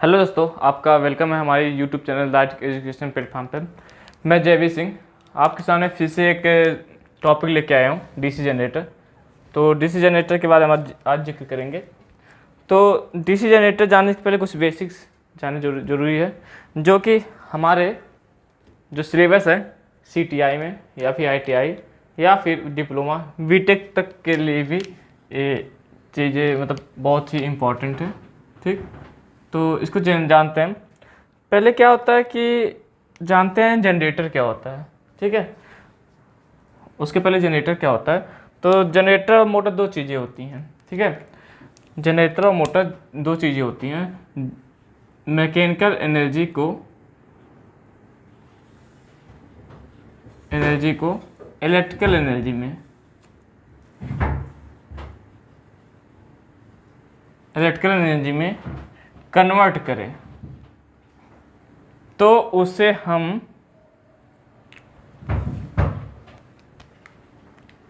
Hello दोस्तों, आपका welcome है हमारे YouTube channel that education platform पर। मैं जयवीर सिंह आपके सामने फिर से एक टॉपिक लेके आया हूँ, डीसी जनरेटर। तो डीसी जनरेटर के बारे में आज जिक्र करेंगे। तो डीसी जनरेटर जानने से पहले कुछ बेसिक्स जानना जरूरी है, जो कि हमारे जो सिलेबस है CTI में या फिर ITI या फिर डिप्लोमा बीटेक तक के लिए भी ये चीज़ें मतलब बहुत ही इम्पोर्टेंट है। ठीक, तो इसको जानते हैं। पहले क्या होता है कि जानते हैं जनरेटर क्या होता है। ठीक है, उसके पहले जनरेटर क्या होता है। तो जनरेटर और मोटर दो चीज़ें होती हैं। ठीक है, जनरेटर और मोटर दो चीज़ें होती हैं। मैकेनिकल एनर्जी को इलेक्ट्रिकल एनर्जी में कन्वर्ट करें तो उसे हम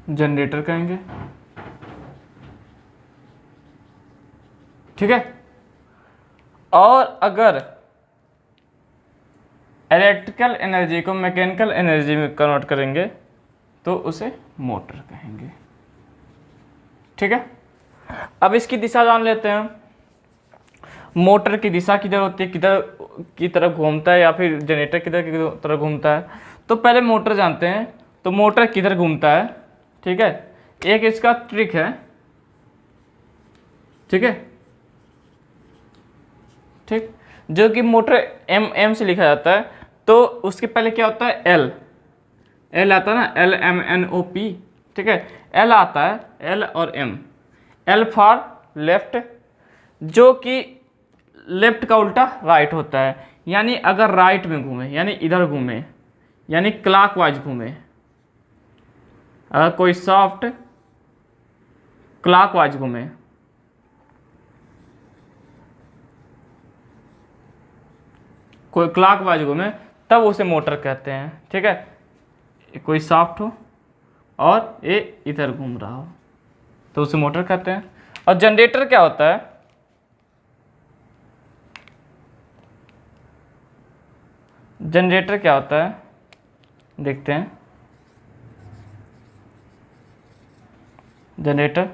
जनरेटर कहेंगे। ठीक है, और अगर इलेक्ट्रिकल एनर्जी को मैकेनिकल एनर्जी में कन्वर्ट करेंगे तो उसे मोटर कहेंगे। ठीक है, अब इसकी दिशा जान लेते हैं। मोटर की दिशा किधर होती है, किधर की तरफ घूमता है, या फिर जनरेटर किधर की तरफ घूमता है। तो पहले मोटर जानते हैं। तो मोटर किधर घूमता है। ठीक है, एक इसका ट्रिक है। ठीक है, ठीक, जो कि मोटर M से लिखा जाता है। तो उसके पहले क्या होता है, L आता है ना, LMNOP। ठीक है, L आता है, L और M। L फॉर लेफ्ट, जो कि लेफ्ट का उल्टा राइट होता है। यानी अगर राइट में घूमे यानी इधर घूमे, यानी क्लॉकवाइज घूमे। अगर कोई सॉफ्ट क्लॉकवाइज घूमे, कोई क्लॉकवाइज घूमे, तब उसे मोटर कहते हैं। ठीक है, कोई सॉफ्ट हो और ये इधर घूम रहा हो तो उसे मोटर कहते हैं। और जनरेटर क्या होता है, जनरेटर क्या होता है देखते हैं। जनरेटर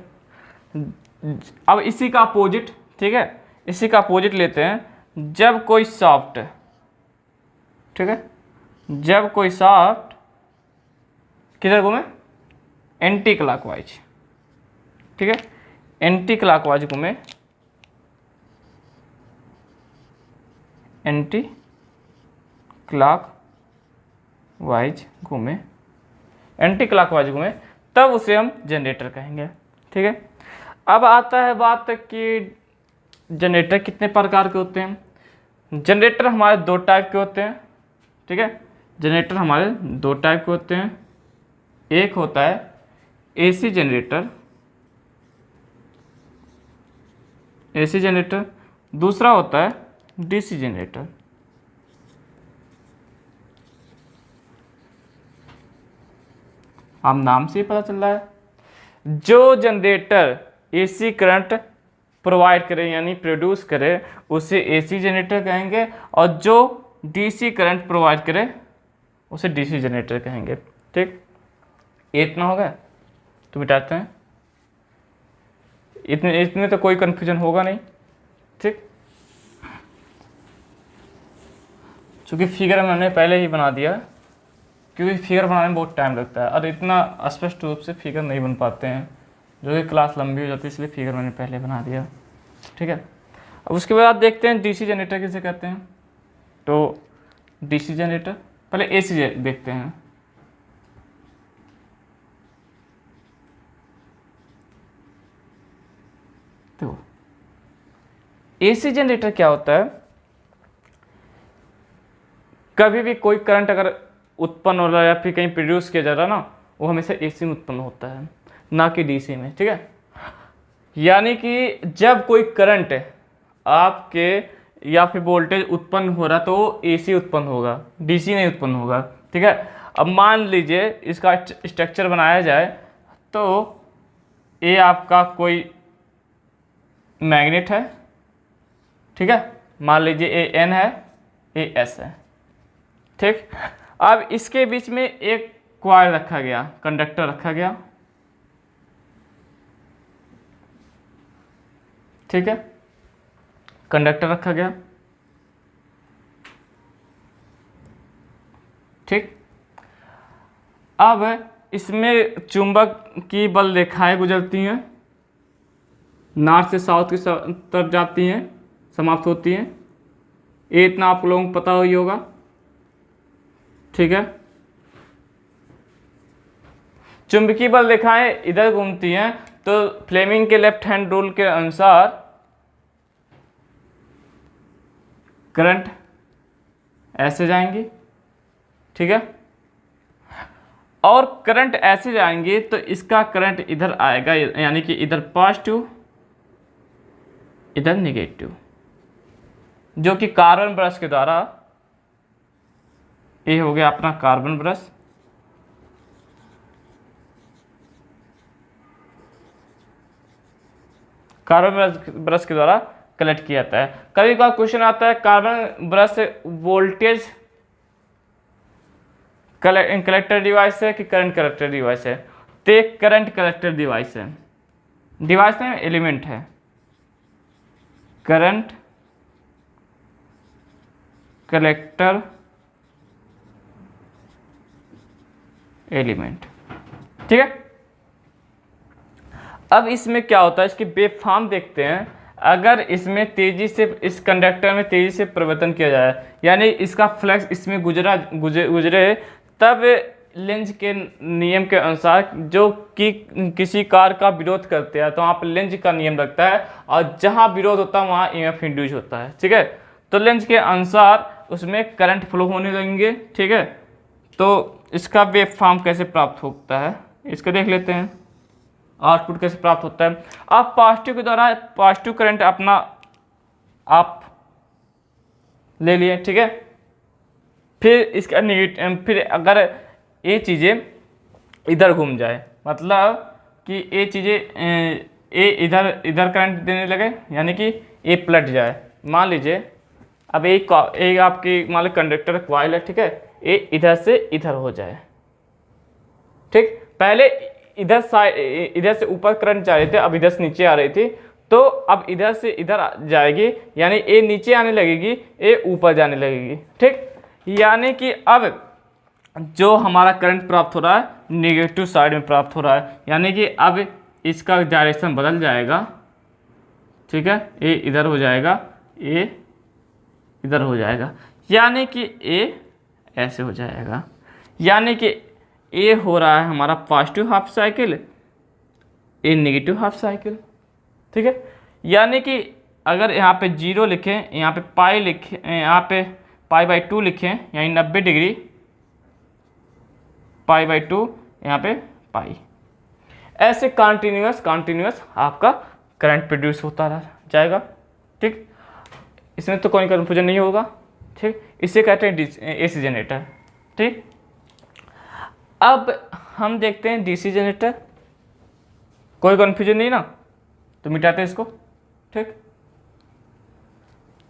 अब इसी का अपोजिट, ठीक है, इसी का अपोजिट लेते हैं। जब कोई सॉफ्ट, ठीक है, जब कोई सॉफ्ट किधर घूमे, एंटी क्लॉकवाइज। ठीक है, एंटी क्लॉकवाइज घूमे, एंटी क्लॉकवाइज घूमे, एंटी क्लॉकवाइज घूमे, तब उसे हम जनरेटर कहेंगे। ठीक है, अब आता है बात कि जनरेटर कितने प्रकार के होते हैं। जनरेटर हमारे दो टाइप के होते हैं। ठीक है, जनरेटर हमारे दो टाइप के होते हैं। एक होता है AC जनरेटर, दूसरा होता है DC जनरेटर। अब नाम से ही पता चल रहा है, जो जनरेटर AC करंट प्रोवाइड करे यानी प्रोड्यूस करे उसे AC जनरेटर कहेंगे, और जो DC करंट प्रोवाइड करे उसे DC जनरेटर कहेंगे। ठीक, इतना हो गया, तो मिटाते हैं। इतने तो कोई कन्फ्यूजन होगा नहीं। ठीक, चूँकि फिगर मैंने पहले ही बना दिया, क्योंकि फिगर बनाने में बहुत टाइम लगता है और इतना स्पष्ट रूप से फिगर नहीं बन पाते हैं, जो कि क्लास लंबी हो जाती है, इसलिए फिगर मैंने पहले बना दिया। ठीक है, अब उसके बाद देखते हैं DC जनरेटर किसे कहते हैं। तो DC जनरेटर, पहले AC देखते हैं। तो AC जनरेटर क्या होता है, कभी भी कोई करंट अगर उत्पन्न हो रहा है या फिर कहीं प्रोड्यूस किया जा रहा है ना, वो हमेशा AC में उत्पन्न होता है, ना कि DC में। ठीक है, यानी कि जब कोई करंट आपके या फिर वोल्टेज उत्पन्न हो रहा तो AC उत्पन्न होगा, DC नहीं उत्पन्न होगा। ठीक है, अब मान लीजिए इसका स्ट्रक्चर बनाया जाए तो ये आपका कोई मैग्नेट है। ठीक है, मान लीजिए ए एन है, ए एस है, ठीक। अब इसके बीच में एक कॉइल रखा गया, कंडक्टर रखा गया, ठीक है, कंडक्टर रखा गया, ठीक। अब इसमें चुंबक की बल रेखाएं गुजरती हैं, नॉर्थ से साउथ की तरफ जाती हैं, समाप्त होती हैं। ये इतना आप लोगों को पता ही होगा, ठीक है। चुंबकीय बल रेखाएं इधर घूमती हैं, तो फ्लेमिंग के लेफ्ट हैंड रूल के अनुसार करंट ऐसे जाएंगी, ठीक है। और करंट ऐसे जाएंगे तो इसका करंट इधर आएगा, यानी कि इधर पॉजिटिव, इधर नेगेटिव, जो कि कार्बन ब्रश के द्वारा, ये हो गया अपना कार्बन ब्रश, कार्बन ब्रश के द्वारा कलेक्ट किया जाता है। कभी कभार क्वेश्चन आता है carbon brush voltage collector device है कि करंट कलेक्टर डिवाइस है, तो एक करंट कलेक्टर डिवाइस है, डिवाइस में एलिमेंट है, करंट कलेक्टर एलिमेंट, ठीक है। अब इसमें क्या होता है, इसकी वेवफॉर्म देखते हैं। अगर इसमें तेजी से, इस कंडक्टर में तेजी से परिवर्तन किया जाए, यानी इसका फ्लक्स इसमें गुजरे, तब लेंज के नियम के अनुसार, जो कि किसी कार का विरोध करते हैं, तो वहाँ पर लेंज का नियम लगता है, और जहाँ विरोध होता है वहाँ ईएमएफ इंड्यूस होता है, ठीक है। तो लेंज के अनुसार उसमें करंट फ्लो होने लगेंगे, ठीक है। तो इसका वेव फॉर्म कैसे प्राप्त होता है, इसको देख लेते हैं। आउटपुट कैसे प्राप्त होता है, आप पॉजिटिव के द्वारा पॉजिटिव करंट अपना आप ले लिए, ठीक है। फिर इसका नेगेटिव, फिर अगर ये चीज़ें इधर घूम जाए, मतलब कि ये चीज़ें ये इधर करंट देने लगे, यानी कि ये पलट जाए। मान लीजिए अब एक आपकी मान लो कंडक्टर कॉइल है, ठीक है, ये इधर से इधर हो जाए, ठीक। पहले इधर से ऊपर करंट जा रहे थे, अब इधर से नीचे आ रही थी, तो अब इधर से इधर जाएगी, यानी ये नीचे आने लगेगी, ये ऊपर जाने लगेगी, ठीक। यानी कि अब जो हमारा करंट प्राप्त हो रहा है नेगेटिव साइड में प्राप्त हो रहा है, यानी कि अब इसका डायरेक्शन बदल जाएगा, ठीक है। ये इधर हो जाएगा, ये इधर हो जाएगा, यानी कि ये ऐसे हो जाएगा, यानी कि ये हो रहा है हमारा पॉजिटिव हाफ साइकिल, ये नेगेटिव हाफ साइकिल, ठीक है। यानी कि अगर यहाँ पे 0 लिखें, यहाँ पे पाई लिखें, यहाँ पे π/2 लिखें, यानी 90 डिग्री, π/2 यहाँ पे पाई, ऐसे कंटिन्यूस आपका करंट प्रोड्यूस होता रह जाएगा, ठीक। इसमें तो कोई कन्फ्यूजन नहीं होगा, ठीक। इसे कहते हैं एसी जनरेटर, ठीक। अब हम देखते हैं डीसी जनरेटर, कोई कन्फ्यूजन नहीं ना, तो मिटाते हैं इसको, ठीक।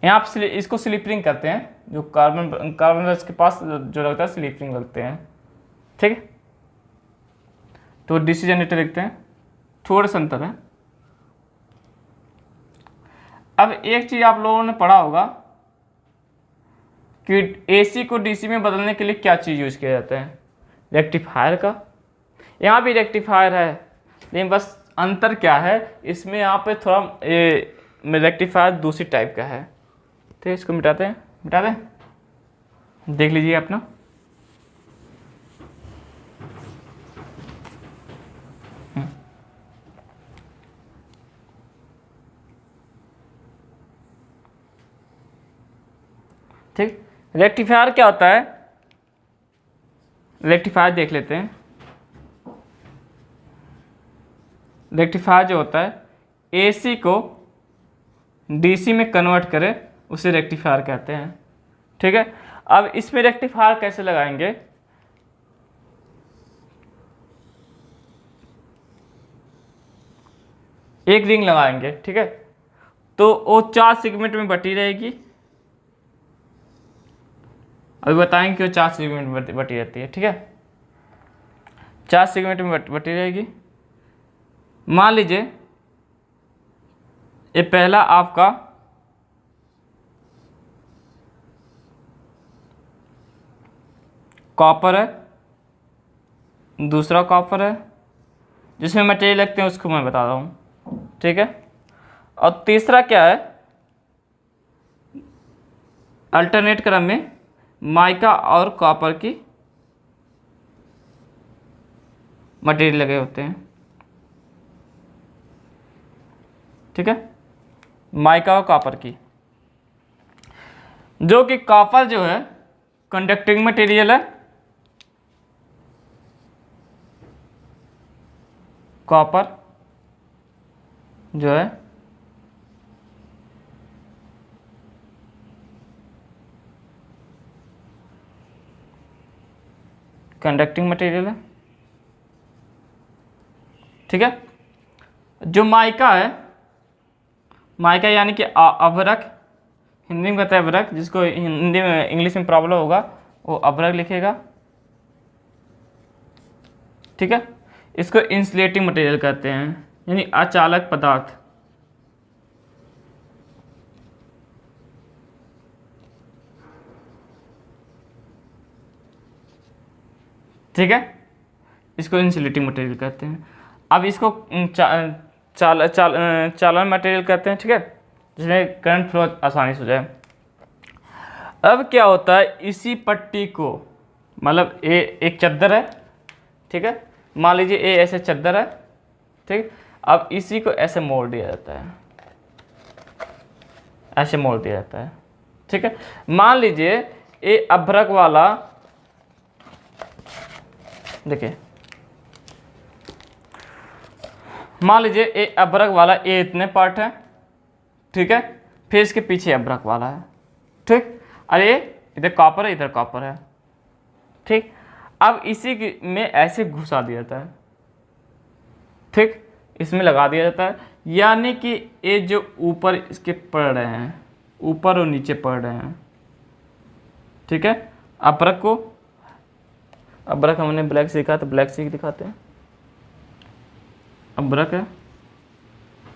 यहाँ पे इसको स्लिप रिंग करते हैं, जो कार्बन ब्रश के पास जो लगता है स्लिप रिंग लगते हैं, ठीक है। तो डीसी जनरेटर देखते हैं, थोड़ा सा अंतर है। अब एक चीज आप लोगों ने पढ़ा होगा कि एसी को डीसी में बदलने के लिए क्या चीज़ यूज किया जाता है, रेक्टिफायर का। यहाँ भी रेक्टिफायर है, लेकिन बस अंतर क्या है, इसमें यहाँ पे थोड़ा रेक्टिफायर दूसरी टाइप का है, तो इसको मिटा दें, देख लीजिए अपना। ठीक, रेक्टिफायर क्या होता है, रेक्टिफायर देख लेते हैं। रेक्टिफायर जो होता है एसी को डीसी में कन्वर्ट करे, उसे रेक्टिफायर कहते हैं, ठीक है। अब इसमें रेक्टिफायर कैसे लगाएंगे, एक रिंग लगाएंगे, ठीक है। तो वो 4 सेगमेंट में बटी रहेगी, अभी बताएंगे कि वो 4 सेगमेंट में बटी रहती है। ठीक है, 4 सेगमेंट में बटी रहेगी। मान लीजिए ये पहला आपका कॉपर है, दूसरा कॉपर है, जिसमें मटेरियल लगते हैं उसको मैं बता रहा हूँ। ठीक है, और तीसरा क्या है, अल्टरनेट क्रम में माइका और कॉपर की मटेरियल लगे होते हैं। ठीक है, माइका और कॉपर की, जो कि कॉपर जो है कंडक्टिंग मटेरियल है, कॉपर जो है कंडक्टिंग मटेरियल है। ठीक है, जो माइका है, माइका यानी कि अभ्रक, हिंदी में कहते हैं अभ्रक, जिसको हिंदी में इंग्लिश में प्रॉब्लम होगा वो अभ्रक लिखेगा। ठीक है, इसको इंसुलेटिंग मटेरियल कहते हैं, यानी अचालक पदार्थ। ठीक है, इसको इंसुलेटिंग मटेरियल कहते हैं। अब इसको चालन मटेरियल कहते हैं। ठीक है, जिसमें करंट फ्लो आसानी से हो जाए। अब क्या होता है, इसी पट्टी को, मतलब ये एक चद्दर है। ठीक है, मान लीजिए ये ऐसे चद्दर है। ठीक, अब इसी को ऐसे मोड़ दिया जाता है, ऐसे मोड़ दिया जाता है। ठीक है, मान लीजिए ये अभ्रक वाला, देखिए मान लीजिए ये अभ्रक वाला, ये इतने पार्ट है। ठीक है, फिर इसके पीछे अभ्रक वाला है। ठीक, अरे इधर कॉपर है, इधर कॉपर है। ठीक, अब इसी में ऐसे घुसा दिया जाता है। ठीक, इसमें लगा दिया जाता है, यानी कि ये जो ऊपर इसके पड़ रहे हैं, ऊपर और नीचे पड़ रहे हैं। ठीक है, अभ्रक को, अभ्रक हमने ब्लैक सीखा तो ब्लैक सीख दिखाते हैं। अभ्रक है,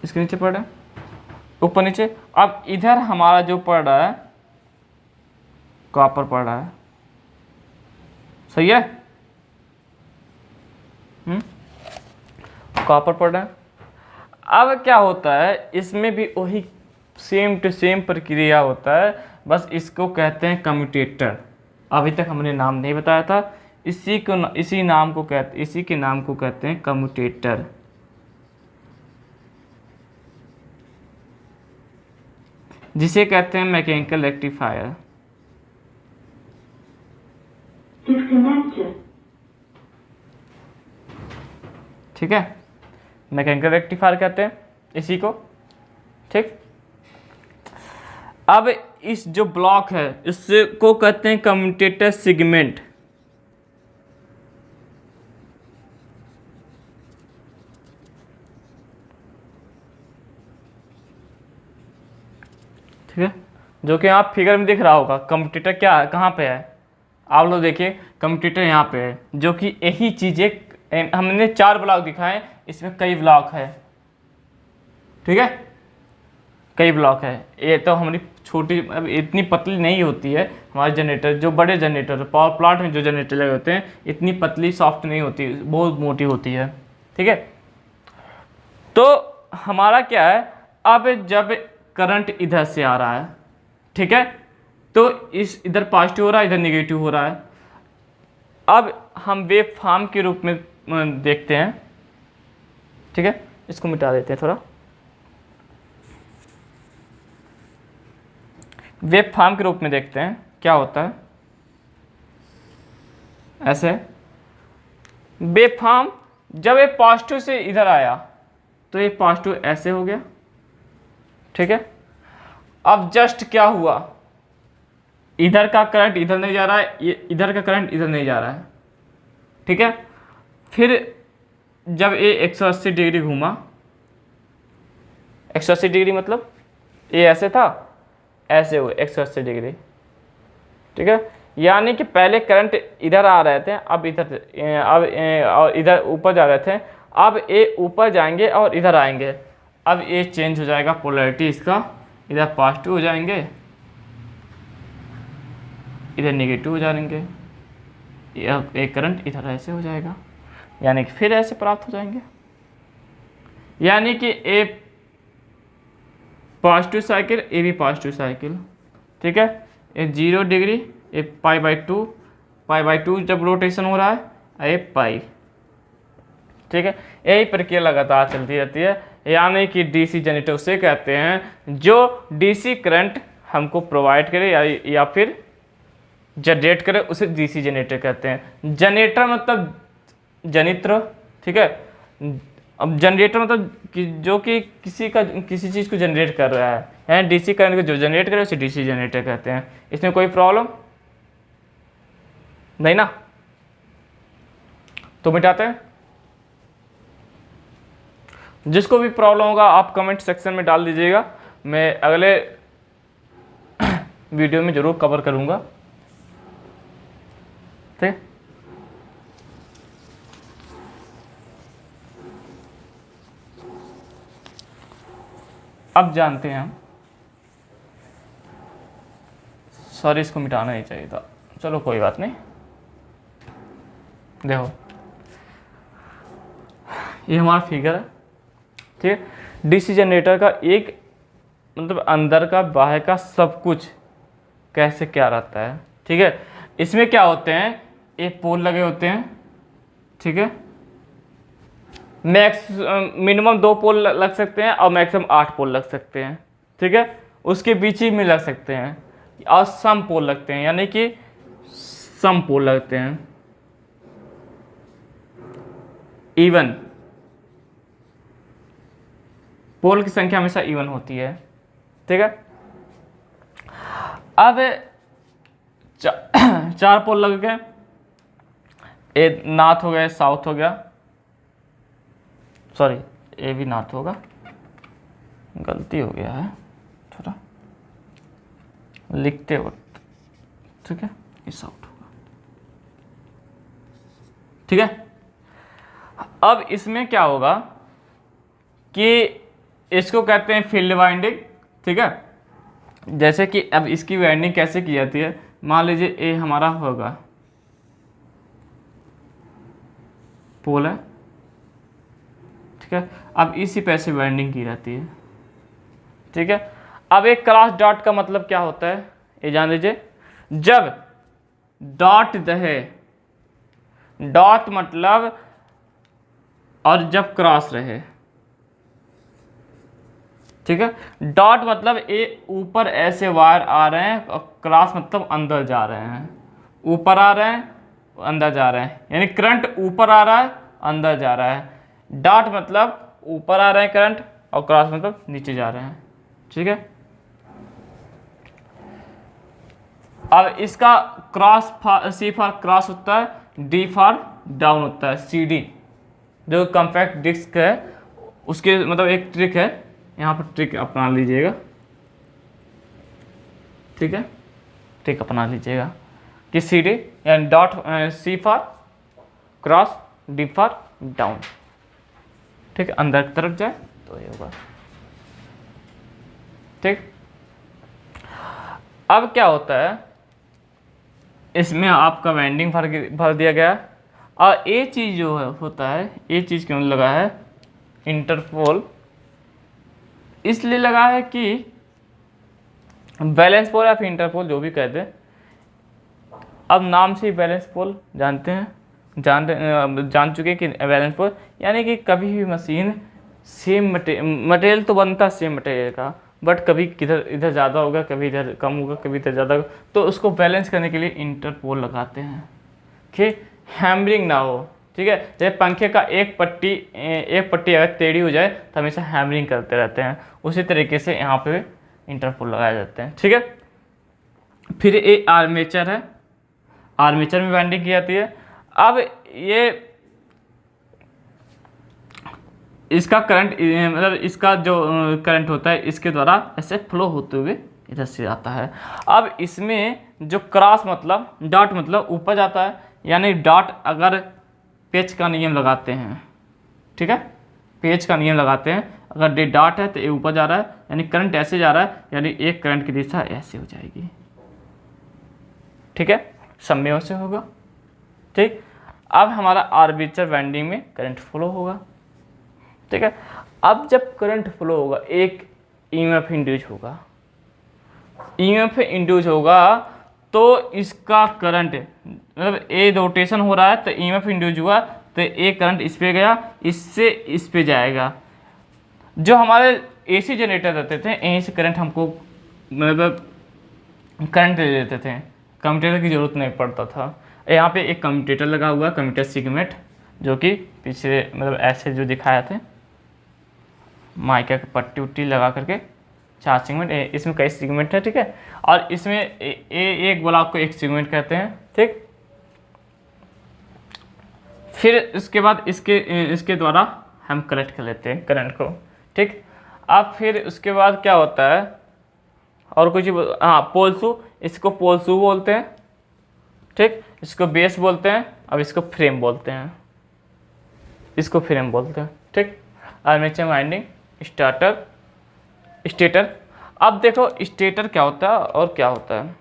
इसके नीचे पड़ रहा है, ऊपर नीचे। अब इधर हमारा जो पड़ रहा है कॉपर पड़ रहा है। सही है, कॉपर पड़ रहा है। अब क्या होता है, इसमें भी वही सेम टू सेम प्रक्रिया होता है, बस इसको कहते हैं कम्यूटेटर। अभी तक हमने नाम नहीं बताया था, इसी के नाम को कहते हैं कम्यूटेटर। जिसे कहते हैं मैकेनिकल रेक्टिफायर। ठीक है, मैकेनिकल रेक्टिफायर कहते हैं इसी को। ठीक, अब इस जो ब्लॉक है इसको कहते हैं कम्यूटेटर सेगमेंट। ठीक है, जो कि आप फिगर में दिख रहा होगा। कम्यूटेटर क्या है, कहाँ पे है, आप लोग देखिए कम्यूटेटर यहाँ पे है, जो कि यही चीज़ें हमने 4 ब्लॉक दिखाए, इसमें कई ब्लॉक है। ठीक है, कई ब्लॉक है। ये तो हमारी छोटी, अब इतनी पतली नहीं होती है हमारे जनरेटर, जो बड़े जनरेटर पावर प्लांट में जो जनरेटर लगे होते हैं, इतनी पतली सॉफ्ट नहीं होती, बहुत मोटी होती है। ठीक है, तो हमारा क्या है, अब जब करंट इधर से आ रहा है, ठीक है, तो इस इधर पॉजिटिव हो रहा है, इधर नेगेटिव हो रहा है। अब हम वेव फॉर्म के रूप में देखते हैं। ठीक है, इसको मिटा देते हैं थोड़ा। वेव फॉर्म के रूप में देखते हैं क्या होता है। ऐसे वेव फॉर्म, जब ये पॉजिटिव से इधर आया तो ये पॉजिटिव ऐसे हो गया। ठीक है, अब जस्ट क्या हुआ, इधर का करंट इधर नहीं जा रहा है, ये इधर का करंट इधर नहीं जा रहा है। ठीक है, फिर जब ये 180 डिग्री घूमा, 180 डिग्री मतलब ये ऐसे था, ऐसे हुए 180 डिग्री। ठीक है, यानी कि पहले करंट इधर आ रहे थे, अब इधर ऊपर जा रहे थे, अब ये ऊपर जाएंगे और इधर आएंगे। अब ये चेंज हो जाएगा पोलैरिटी इसका, इधर पॉजिटिव हो जाएंगे, इधर नेगेटिव हो जाएंगे, एक करंट इधर ऐसे हो जाएगा, यानी कि फिर ऐसे प्राप्त हो जाएंगे। यानी कि ए पॉजिटिव साइकिल, ए भी पॉजिटिव साइकिल, ठीक है। ये 0 डिग्री, ये पाई2 जब रोटेशन हो रहा है, ये पाई, ठीक है। यही प्रक्रिया लगातार चलती रहती है। यानी कि डीसी जनरेटर उसे कहते हैं जो डीसी करंट हमको प्रोवाइड करे या फिर जनरेट करे, उसे डीसी जनरेटर कहते हैं। जनरेटर मतलब जनित्र, ठीक है। अब जनरेटर मतलब जो कि किसी चीज़ को जनरेट कर रहा है, यानी डीसी करंट को जो जनरेट करे उसे डीसी जनरेटर कहते हैं। इसमें कोई प्रॉब्लम नहीं ना, तो मिटाते हैं। जिसको भी प्रॉब्लम होगा आप कमेंट सेक्शन में डाल दीजिएगा, मैं अगले वीडियो में ज़रूर कवर करूँगा, ठीक। अब जानते हैं हम, सॉरी इसको मिटाना ही चाहिए था, चलो कोई बात नहीं। देखो ये हमारा फिगर है, ठीक है। डीसी जनरेटर का एक मतलब अंदर का बाहर का सब कुछ कैसे क्या रहता है, ठीक है। इसमें क्या होते हैं, एक पोल लगे होते हैं, ठीक है। मिनिमम 2 पोल लग सकते हैं और मैक्सिमम 8 पोल लग सकते हैं, ठीक है। उसके बीच ही में लग सकते हैं और सम पोल लगते हैं, यानी कि सम पोल लगते हैं, इवन पोल की संख्या हमेशा इवन होती है, ठीक है। अब 4 पोल लग गए, ए नॉर्थ हो गया, साउथ हो गया, सॉरी ए भी नॉर्थ होगा, गलती हो गया है थोड़ा लिखते वक्त, ठीक है। ये साउथ होगा, ठीक है। अब इसमें क्या होगा कि इसको कहते हैं फील्ड वाइंडिंग, ठीक है। जैसे कि अब इसकी वाइंडिंग कैसे की जाती है, मान लीजिए ए हमारा होगा पोल है, ठीक है। अब इसी पे से वाइंडिंग की जाती है, ठीक है। अब एक क्रॉस डॉट का मतलब क्या होता है ये जान लीजिए। जब डॉट रहे, डॉट मतलब और जब क्रॉस रहे, ठीक है। डॉट मतलब ये ऊपर ऐसे वायर आ रहे हैं और क्रॉस मतलब अंदर जा रहे हैं, ऊपर आ रहे हैं अंदर जा रहे हैं, यानी करंट ऊपर आ रहा है अंदर जा रहा है। डॉट मतलब ऊपर आ रहे हैं करंट और क्रॉस मतलब नीचे जा रहे हैं, ठीक है। अब इसका क्रॉस सी फॉर क्रॉस होता है, डी फॉर डाउन होता है, सी डी जो कॉम्पैक्ट डिस्क है उसके मतलब एक ट्रिक है, यहाँ पर ट्रिक अपना लीजिएगा, ठीक है। ट्रिक अपना लीजिएगा कि सी डी यानी dot C for cross, D for down, ठीक है। अंदर की तरफ जाए तो ये होगा, ठीक। अब क्या होता है, इसमें आपका वाइंडिंग भर दिया गया और ये चीज़ जो है होता है, ये चीज़ क्यों लगा है इंटरपोल, इसलिए लगा है कि बैलेंस पोल या फिर इंटरपोल जो भी कहते हैं, अब नाम से ही बैलेंस पोल जानते हैं, जान चुके हैं कि बैलेंस पोल यानी कि कभी भी मशीन सेम मटेरियल तो बनता सेम मटेरियल का, बट कभी किधर इधर ज़्यादा होगा, कभी इधर कम होगा, कभी इधर ज़्यादा होगा, तो उसको बैलेंस करने के लिए इंटरपोल लगाते हैं कि हैमरिंग ना हो, ठीक है। जैसे पंखे का एक पट्टी अगर टेढ़ी हो जाए तो हमेशा हैमरिंग करते रहते हैं, उसी तरीके से यहाँ पे इंटरपोल लगाए जाते हैं, ठीक है। फिर ये आर्मेचर है, आर्मेचर में वाइंडिंग की जाती है। अब ये इसका करंट मतलब इसका जो करंट होता है इसके द्वारा ऐसे फ्लो होते हुए इधर से आता है। अब इसमें जो क्रॉस मतलब डॉट मतलब ऊपर जाता है, यानी डॉट अगर पेज का नियम लगाते हैं, ठीक है, पेज का नियम लगाते हैं, अगर डॉट है तो ये ऊपर जा रहा है, यानी करंट ऐसे जा रहा है, यानी एक करंट की दिशा ऐसे हो जाएगी, ठीक है, समय से होगा, ठीक। अब हमारा आर्मेचर वाइंडिंग में करंट फ्लो होगा, ठीक है। अब जब करंट फ्लो होगा एक ईएमएफ इंड्यूस होगा, ईएमएफ इंड्यूस होगा तो इसका करंट मतलब ए रोटेशन हो रहा है तो ईएमएफ इंड्यूस हुआ तो ए करंट इस पे गया, इससे इस पे जाएगा। जो हमारे एसी जनरेटर रहते थे यहीं से करंट हमको मतलब करंट दे देते थे, कम्यूटेटर की ज़रूरत नहीं पड़ता था। यहाँ पे एक कम्यूटेटर लगा हुआ है, कम्यूटेटर सेगमेंट, जो कि पीछे मतलब ऐसे जो दिखाया थे माइका की पट्टी उट्टी लगा करके 4 सेगमेंट, इसमें कई सेगमेंट है, ठीक है। और इसमें एक ब्लॉक को एक सेगमेंट कहते हैं, ठीक। फिर इसके बाद इसके द्वारा हम कलेक्ट कर लेते हैं करंट को, ठीक। अब फिर उसके बाद क्या होता है और कुछ, हाँ, पोलसू, इसको पोलसू बोलते हैं, ठीक। इसको बेस बोलते हैं, अब इसको फ्रेम बोलते हैं, इसको फ्रेम बोलते हैं, ठीक। Armature winding, stator. अब देखो स्टेटर क्या होता है और क्या होता है।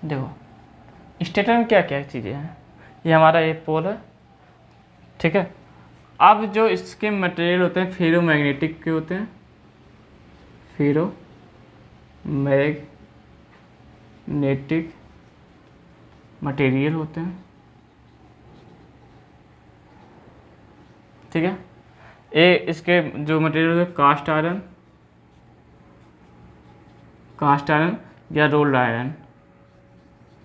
देखो स्टेटर में क्या क्या चीज़ें हैं, ये हमारा एक पोल है, ठीक है। अब जो इसके मटेरियल होते हैं फेरोमैग्नेटिक के होते हैं, फेरोमैग्नेटिक मटेरियल होते हैं, ठीक है। ये इसके जो मटेरियल होते हैं कास्ट आयरन या रोल्ड आयरन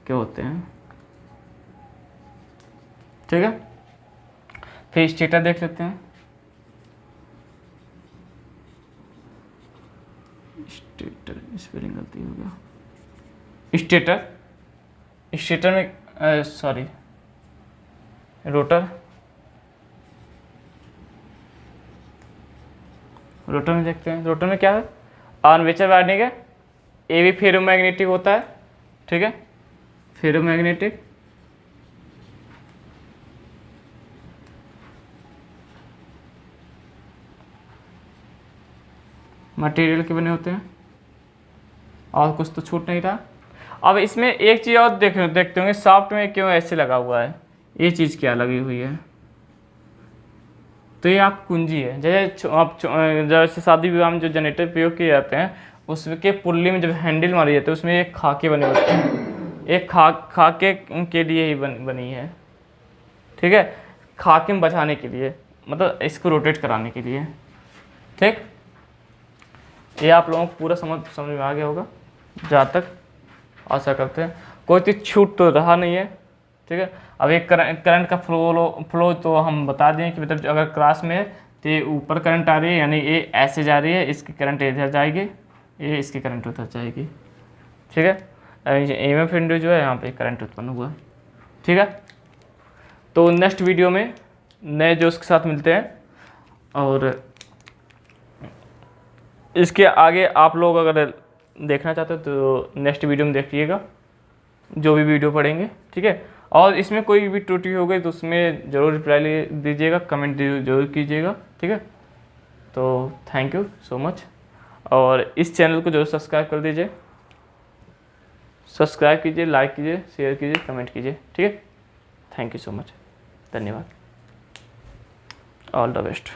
के होते हैं, ठीक है। फिर स्टेटर देख लेते हैं, स्टेटर स्पेलिंग गलती हो गया, स्टेटर में सॉरी रोटर में देखते हैं। रोटर में क्या है, आर्मेचर वाइंडिंग है, ये भी फेरोमैग्नेटिक होता है, ठीक है, फेरोमैग्नेटिक। मटेरियल के बने होते हैं, और कुछ तो छूट नहीं रहा। अब इसमें एक चीज़ और देखते होंगे, सॉफ्ट में क्यों ऐसे लगा हुआ है, ये चीज़ क्या लगी हुई है, तो ये आप कुंजी है। जैसे शादी विवाह में जो जनरेटर प्रयोग किए जाते हैं उसके पुल्ली में जब हैंडल मारी जाती है उसमें एक खाके बने होते हैं, एक खाके के लिए ही बनी है, ठीक है, खाके में बचाने के लिए, मतलब इसको रोटेट कराने के लिए, ठीक। ये आप लोगों को पूरा समझ में आ गया होगा, जहाँ तक आशा करते हैं कोई चीज़ छूट तो रहा नहीं है, ठीक है। अब एक करंट का फ्लो तो हम बता दें कि मतलब अगर क्रॉस में है तो ये ऊपर करंट आ रही है, यानी ये ऐसे जा रही है, इसकी करंट इधर जाएगी, ये इसकी करंट उधर जाएगी, ठीक है। ईएमएफ इंड्यूस जो है यहाँ पे करंट उत्पन्न हुआ, ठीक है। तो नेक्स्ट वीडियो में नए जोश के साथ मिलते हैं, और इसके आगे आप लोग अगर देखना चाहते हो तो नेक्स्ट वीडियो में देखिएगा, जो भी वीडियो पढ़ेंगे, ठीक है। और इसमें कोई भी त्रुटि हो गई तो उसमें ज़रूर रिप्लाई दीजिएगा, कमेंट जरूर कीजिएगा, ठीक है। तो थैंक यू सो मच, और इस चैनल को जरूर सब्सक्राइब कर दीजिए, सब्सक्राइब कीजिए, लाइक कीजिए, शेयर कीजिए, कमेंट कीजिए, ठीक है। थैंक यू सो मच, धन्यवाद, ऑल द बेस्ट।